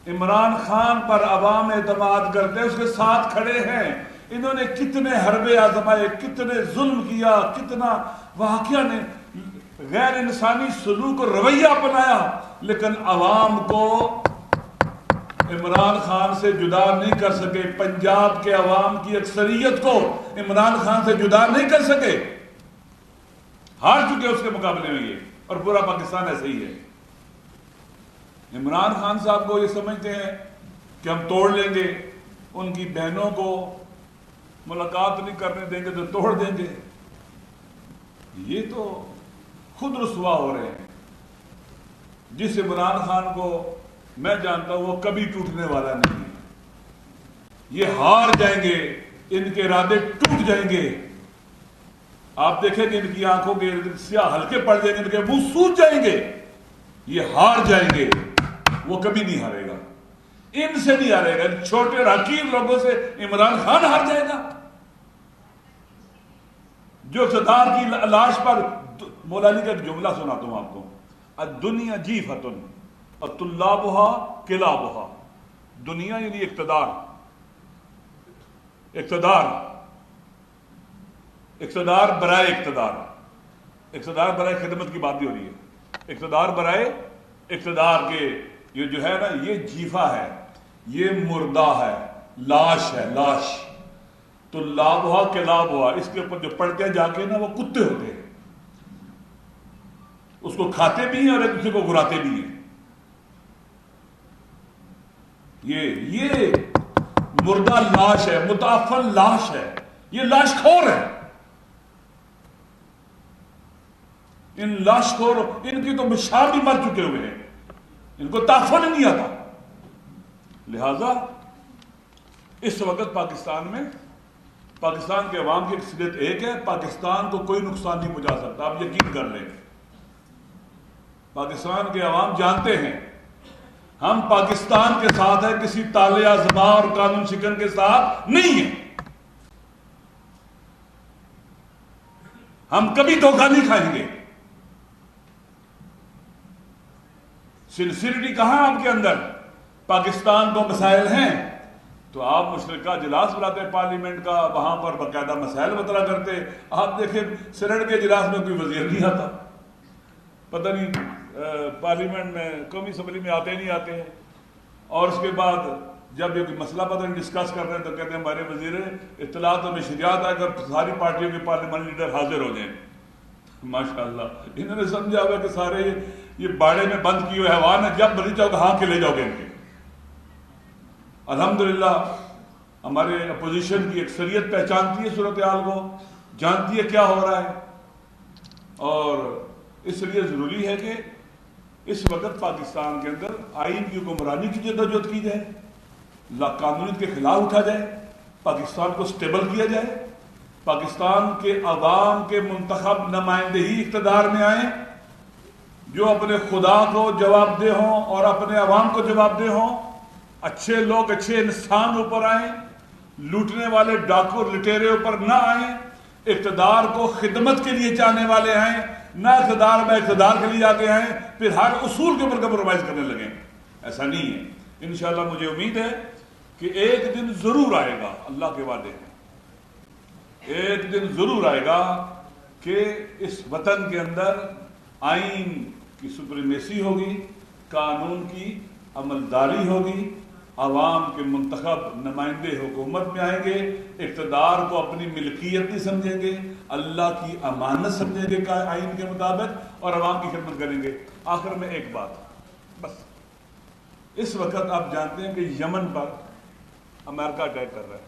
عمران خان پر عوام اعتماد کرتے ہیں، اس کے ساتھ کھڑے ہیں۔ انہوں نے کتنے حربے آزمائے، کتنے ظلم کیا، کتنا واقعہ نے غیر انسانی سلوک اور رویہ اپنایا، لیکن عوام کو عمران خان سے جدا نہیں کر سکے۔ پنجاب کے عوام کی اکثریت کو عمران خان سے جدا نہیں کر سکے، ہار چکے اس کے مقابلے میں یہ، اور پورا پاکستان ایسے ہی ہے۔ عمران خان صاحب کو یہ سمجھتے ہیں کہ ہم توڑ لیں گے، ان کی بہنوں کو ملاقات نہیں کرنے دیں گے تو توڑ دیں گے۔ یہ تو خود رسوا ہو رہے ہیں۔ جس عمران خان کو میں جانتا ہوں وہ کبھی ٹوٹنے والا نہیں ہے، یہ ہار جائیں گے، ان کے ارادے ٹوٹ جائیں گے۔ آپ دیکھیں کہ ان کی آنکھوں کے سیاہ ہلکے پڑ جائیں گے، ان کے منہ سوج جائیں گے، یہ ہار جائیں گے۔ وہ کبھی نہیں ہارے گا، ان سے نہیں ہارے گا، ان چھوٹے اور حقیر لوگوں سے عمران خان ہار جائے گا۔ جو اقتدار کی لاش پر، مولا علی کا ایک جملہ سناتا ہوں آپ کو، الدنیا جیفتن اطلابها کلابها۔ دنیا یعنی اقتدار، اقتدار برائے اقتدار برائے خدمت کی بات بھی ہو رہی ہے۔ اقتدار برائے اقتدار کے یہ جو ہے نا، یہ جیفا ہے، یہ مردہ ہے، لاش ہے، لاش۔ تو لابھا کے لابھا، اس کے اوپر جو پڑھتے ہیں جا کے نا، وہ کتے ہوتے ہیں، اس کو کھاتے بھی ہیں اور ایک دوسرے کو گراتے بھی ہیں۔ یہ مردہ لاش ہے، متعفن لاش ہے، یہ لاش خور ہے۔ ان لاش خور، ان کی تو مشاب بھی مر چکے ہوئے ہیں، ان کو تعفن نہیں آتا۔ لہذا اس وقت پاکستان میں، پاکستان کے عوام کی اکثریت ایک ہے، پاکستان کو کوئی نقصان نہیں پہنچا سکتا، آپ یقین کر لیں۔ پاکستان کے عوام جانتے ہیں ہم پاکستان کے ساتھ ہیں، کسی تالے آزما اور قانون شکن کے ساتھ نہیں ہیں۔ ہم کبھی دھوکہ نہیں کھائیں گے۔ سنسیریٹی کہاں آپ کے اندر؟ پاکستان کو مسائل ہیں تو آپ مشترکہ اجلاس بلاتے پارلیمنٹ کا، وہاں پر باقاعدہ مسائل مطرح کرتے۔ آپ دیکھیں سینٹ کے اجلاس میں کوئی وزیر نہیں آتا، پتہ نہیں پارلیمنٹ میں، قومی اسمبلی میں آتے نہیں آتے ہیں۔ اور اس کے بعد جب یہ کوئی مسئلہ پتہ نہیں ڈسکس کر رہے ہیں تو کہتے ہیں ہمارے وزیر اطلاعات و نشریات آئے کر ساری پارٹیوں کے پارلیمنٹ لیڈر حاضر ہو جائیں۔ ماشاءاللہ انہوں نے سمجھا ہوا کہ سارے یہ باڑے میں بند کیے ہوئے حیوان ہیں، جب بری جاؤ گے ہاں کے لے جاؤ گے ان کے۔ الحمدللہ ہمارے اپوزیشن کی اکثریت پہچانتی ہے صورتحال کو، جانتی ہے کیا ہو رہا ہے، اور اس لیے ضروری ہے کہ اس وقت پاکستان کے اندر آئین کی حکمرانی کی جدوجہد کی جائے، قانونیت کے خلاف اٹھا جائے، پاکستان کو سٹیبل کیا جائے، پاکستان کے عوام کے منتخب نمائندے ہی اقتدار میں آئیں، جو اپنے خدا کو جواب دہ ہوں اور اپنے عوام کو جواب دہ ہوں، اچھے لوگ، اچھے انسان اوپر آئیں، لوٹنے والے ڈاکو لٹیرے اوپر نہ آئیں، اقتدار کو خدمت کے لیے چاہنے والے آئیں، نہ اقتدار میں اقتدار کے لیے آگے آئیں پھر ہر اصول کے اوپر کمپرومائز کرنے لگیں۔ ایسا نہیں ہے۔ انشاءاللہ مجھے امید ہے کہ ایک دن ضرور آئے گا، اللہ کے وعدے ہیں، ایک دن ضرور آئے گا کہ اس وطن کے اندر آئین کی سپریمیسی ہوگی، قانون کی عملداری ہوگی، عوام کے منتخب نمائندے حکومت میں آئیں گے، اقتدار کو اپنی ملکیت نہیں سمجھیں گے، اللہ کی امانت سمجھیں گے آئین کے مطابق، اور عوام کی خدمت کریں گے۔ آخر میں ایک بات بس، اس وقت آپ جانتے ہیں کہ یمن پر امریکہ اٹیک کر رہا ہے،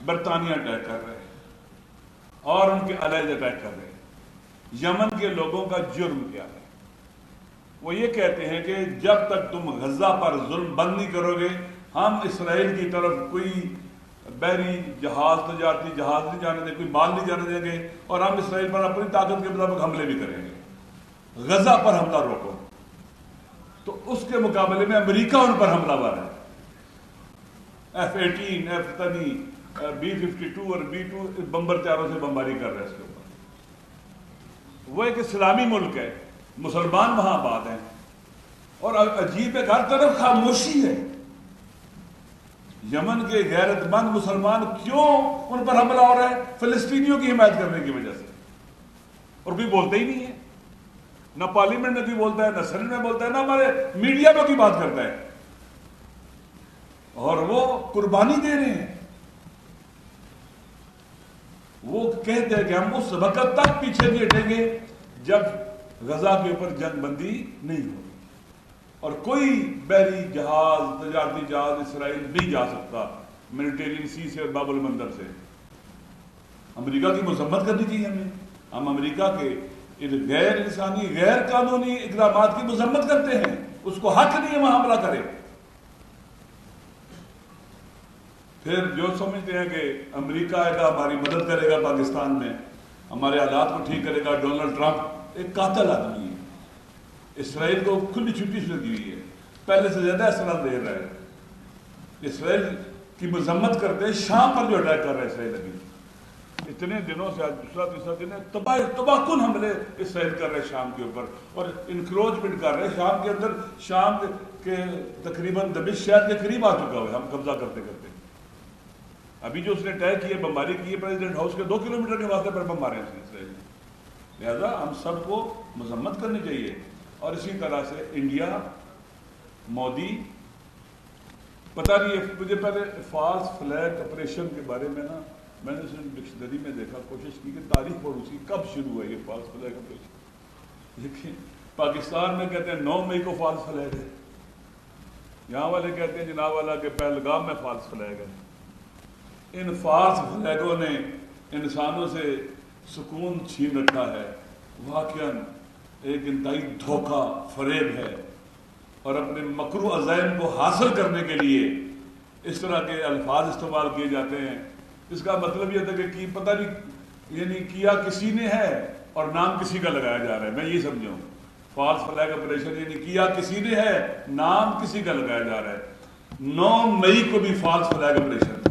برطانیہ اٹیک کر رہے ہیں، اور ان کے الائز اٹیک کر رہے ہیں۔ یمن کے لوگوں کا جرم کیا ہے؟ وہ یہ کہتے ہیں کہ جب تک تم غزہ پر ظلم بند نہیں کرو گے، ہم اسرائیل کی طرف کوئی بحری جہاز، تجارتی جہاز نہیں جانے دیں، کوئی مال نہیں جانے دیں گے، اور ہم اسرائیل پر اپنی طاقت کے مطابق حملے بھی کریں گے۔ غزہ پر حملہ روکو۔ تو اس کے مقابلے میں امریکہ ان پر حملہ ور ہے، F-18، B-52 اور B-2 بمبر تیاروں سے بمباری کر رہے ہیں اس کے اوپر۔ وہ ایک اسلامی ملک ہے، مسلمان وہاں آباد ہیں، اور عجیب ہے، ہر طرف خاموشی ہے. یمن کے غیرت مند مسلمان کیوں ان پر حملہ ہو رہا ہے؟ فلسطینیوں کی حمایت کرنے کی وجہ سے. اور کوئی بولتا ہی نہیں ہے، نہ پارلیمنٹ میں کوئی بولتا ہے، نہ سینٹ میں بولتا ہے، نہ ہمارے میڈیا میں کوئی بات کرتا ہے. اور وہ قربانی دے رہے ہیں. وہ کہتے ہیں کہ ہم اس وقت تک پیچھے نہیں ہٹیں گے جب غزہ کے اوپر جنگ بندی نہیں ہوگی، اور کوئی بحری جہاز، تجارتی جہاز اسرائیل نہیں جا سکتا میڈیٹرینین سی سے اور باب المندب سے. امریکہ کی مذمت کرنی چاہیے ہمیں. ہم امریکہ کے ان غیر انسانی، غیر قانونی اقدامات کی مذمت کرتے ہیں. اس کو حق نہیں ہے وہاں حملہ کرے. پھر جو سمجھتے ہیں کہ امریکہ آئے گا، ہماری مدد کرے گا پاکستان میں، ہمارے حالات کو ٹھیک کرے گا. ڈونلڈ ٹرمپ ایک قاتل آدمی ہے. اسرائیل کو کھلی چھٹی سے دی ہوئی ہے، پہلے سے زیادہ اسرائیل دے رہا ہے. اسرائیل کی مذمت کرتے، شام پر جو اٹیک کر رہا ہے اسرائیل ابھی اتنے دنوں سے، آج دوسرا تیسرا دن ہے، تباہ کن حملے اسرائیل کر رہے شام کے اوپر، اور انکروچمنٹ کر رہے شام کے اندر. شام کے تقریباً دمشق شہر کے قریب آ چکا ہوا ہے ہم قبضہ کرتے کرتے. ابھی جو اس نے طے کی ہے، بمباری کی ہے پریزیڈنٹ ہاؤس کے 2 کلومیٹر کے واسطے پر بم مارے ہیں اسرائیل نے. لہذا ہم سب کو مذمت کرنی چاہیے. اور اسی طرح سے انڈیا، مودی، پتہ نہیں ہے مجھے پہلے فالس فلیگ آپریشن کے بارے میں نا، میں نے اسے ڈکشنری میں دیکھا، کوشش کی کہ تاریخ پڑھوں سی کب شروع ہوا یہ فالس فلیگ آپریشن. لیکن پاکستان میں کہتے ہیں 9 مئی کو فالس فلیگ ہے، یہاں والے کہتے ہیں جناب والا کہ پہلگام میں فالس فلیگ ہے. ان فالس فلیگوں نے انسانوں سے سکون چھین رکھا ہے. واقعاً ایک انتہائی دھوکہ فریب ہے، اور اپنے مکرو عزائم کو حاصل کرنے کے لیے اس طرح کے الفاظ استعمال کیے جاتے ہیں. اس کا مطلب یہ تھا کہ پتہ نہیں، یعنی کیا کسی نے ہے اور نام کسی کا لگایا جا رہا ہے. میں یہ سمجھا ہوں فالس فلیگ آپریشن یعنی کیا کسی نے ہے، نام کسی کا لگایا جا رہا ہے. 9 مئی کو بھی فالس فلیگ آپریشن